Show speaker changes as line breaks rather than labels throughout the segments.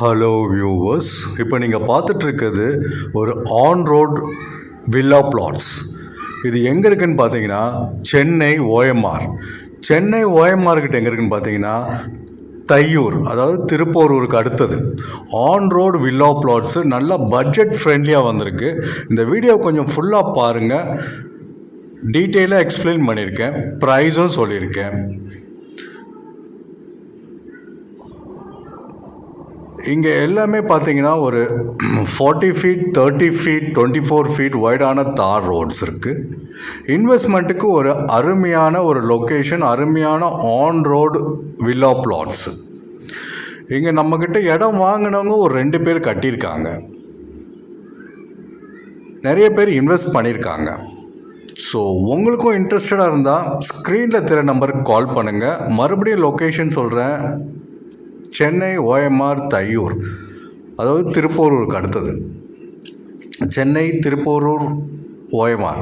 Hello viewers, இப்போ நீங்கள் பார்த்துட்ருக்கிறது ஒரு ஆன் ரோட் வில்லா பிளாட்ஸ். இது எங்கே இருக்குதுன்னு பார்த்தீங்கன்னா சென்னை ஓஎம்ஆர். சென்னை ஓஎம்ஆர் கிட்ட எங்கே இருக்குதுன்னு பார்த்தீங்கன்னா தையூர், அதாவது திருப்போரூருக்கு அடுத்தது. ஆன் ரோடு வில்லா பிளாட்ஸு நல்ல பட்ஜெட் ஃப்ரெண்ட்லியாக வந்திருக்கு. இந்த வீடியோ கொஞ்சம் ஃபுல்லாக பாருங்கள். டீட்டெயிலாக எக்ஸ்பிளைன் பண்ணியிருக்கேன், ப்ரைஸும் சொல்லியிருக்கேன். இங்கே எல்லாமே பார்த்தீங்கன்னா ஒரு 40 ஃபீட், 30 ஃபீட், 24 ஃபீட் வைடான தார் ரோட்ஸ் இருக்குது. இன்வெஸ்ட்மெண்ட்டுக்கு ஒரு அருமையான ஒரு லொக்கேஷன், அருமையான ஆன் ரோடு வில்லா பிளாட்ஸு. இங்கே நம்மக்கிட்ட இடம் வாங்கினவங்க ஒரு 2 பேர் கட்டியிருக்காங்க, நிறைய பேர் இன்வெஸ்ட் பண்ணியிருக்காங்க. ஸோ உங்களுக்கும் இன்ட்ரெஸ்டடாக இருந்தால் ஸ்க்ரீனில் தெரிய நம்பருக்கு கால் பண்ணுங்கள். மறுபடியும் லொக்கேஷன் சொல்கிறேன், சென்னை ஓஎம்ஆர் தையூர், அதாவது திருப்போரூருக்கு அடுத்தது. சென்னை திருப்போரூர் ஓஎம்ஆர்.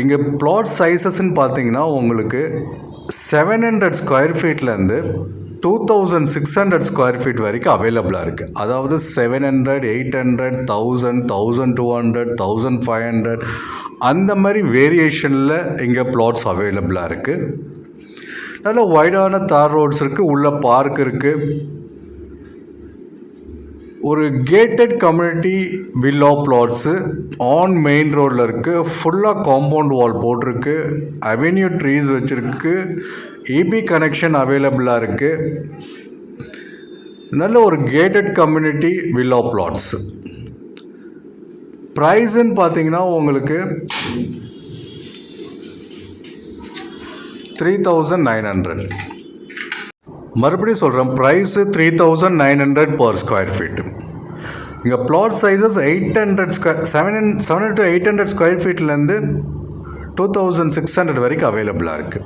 இங்கே பிளாட் சைஸஸ்ன்னு பார்த்தீங்கன்னா உங்களுக்கு 700 ஸ்கொயர் ஃபீட்லேருந்து 2600 ஸ்கொயர் ஃபீட் வரைக்கும் அவைலபிளாக இருக்குது. அதாவது 700, 800, 1000, 1200, 1500 அந்த மாதிரி வேரியேஷனில் இங்கே பிளாட்ஸ் அவைலபிளாக இருக்குது. நல்ல வைடான தார் ரோட்ஸ் இருக்குது, உள்ள பார்க் இருக்குது. ஒரு gated community villa plots on main ரோடில் இருக்குது. ஃபுல்லாக காம்பவுண்ட் வால் போட்டிருக்கு, அவென்யூ ட்ரீஸ் வச்சுருக்கு, இபி கனெக்ஷன் அவைலபிளாக இருக்குது. நல்ல ஒரு கேட்டட் கம்யூனிட்டி வில்லா பிளாட்ஸு. ப்ரைஸுன்னு பார்த்தீங்கன்னா உங்களுக்கு 3900. மறுபடியும் சொல்கிறேன், ப்ரைஸு 3900 பர் ஸ்கொயர் ஃபீட்டு. இங்கே பிளாட் சைஸஸ் 700 to 800 ஸ்கொயர் ஃபீட்லேருந்து 2600 வரைக்கும் அவைலபிளாக இருக்குது.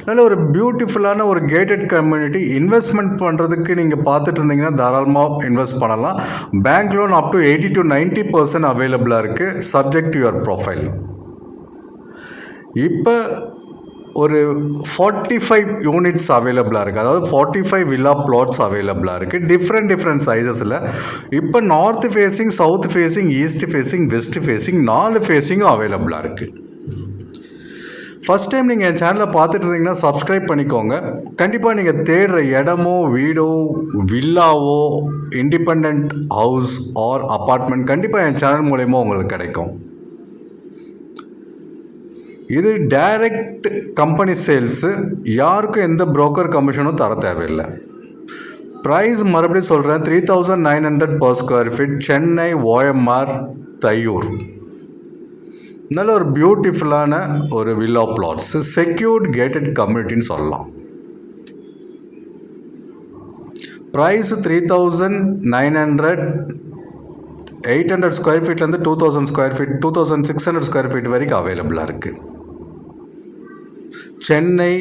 நல்ல ஒரு பியூட்டிஃபுல்லான ஒரு கேட்டட் கம்யூனிட்டி. இன்வெஸ்ட்மெண்ட் பண்ணுறதுக்கு நீங்கள் பார்த்துட்டு இருந்தீங்கன்னா தாராளமாக இன்வெஸ்ட் பண்ணலாம். Bank loan up to 80 to 90% அவைலபிளாக இருக்குது, சப்ஜெக்ட் டு யுவர் ப்ரொஃபைல். இப்போ ஒரு 45 யூனிட்ஸ் அவைலபிளாக இருக்குது, அதாவது 45 வில்லா பிளாட்ஸ் அவைலபிளாக இருக்குது, டிஃப்ரெண்ட் சைஸஸில். இப்போ north facing, south facing, east facing, west facing 4 ஃபேஸிங்கும் அவைலபிளாக இருக்குது. ஃபஸ்ட் டைம் நீங்கள் என் சேனலை பார்த்துட்டு இருந்தீங்கன்னா சப்ஸ்கிரைப் பண்ணிக்கோங்க. கண்டிப்பாக நீங்கள் தேடுற இடமோ வீடோ வில்லாவோ இண்டிபெண்ட் ஹவுஸ் ஆர் அப்பார்ட்மெண்ட் கண்டிப்பாக என் சேனல் மூலயமா உங்களுக்கு கிடைக்கும். இது டைரக்ட் கம்பெனி சேல்ஸு, யாருக்கும் எந்த புரோக்கர் கமிஷனும் தர தேவையில்லை. ப்ரைஸ் மறுபடியும் சொல்கிறேன், 3900 per square feet, Chennai OMR Thaiyur. நல்ல ஒரு பியூட்டிஃபுல்லான ஒரு வில்லா பிளாட்ஸு, செக்யூர்ட் கேட்டட் கம்யூனிட்டின்னு சொல்லலாம். ப்ரைஸ் 3900, 800 ஸ்கொயர் ஃபீட்லேருந்து 2000 ஸ்கொயர் ஃபீட், 2600 ஸ்கொயர் ஃபீட் வரைக்கும் அவைலபிளாக இருக்குது. சென்னை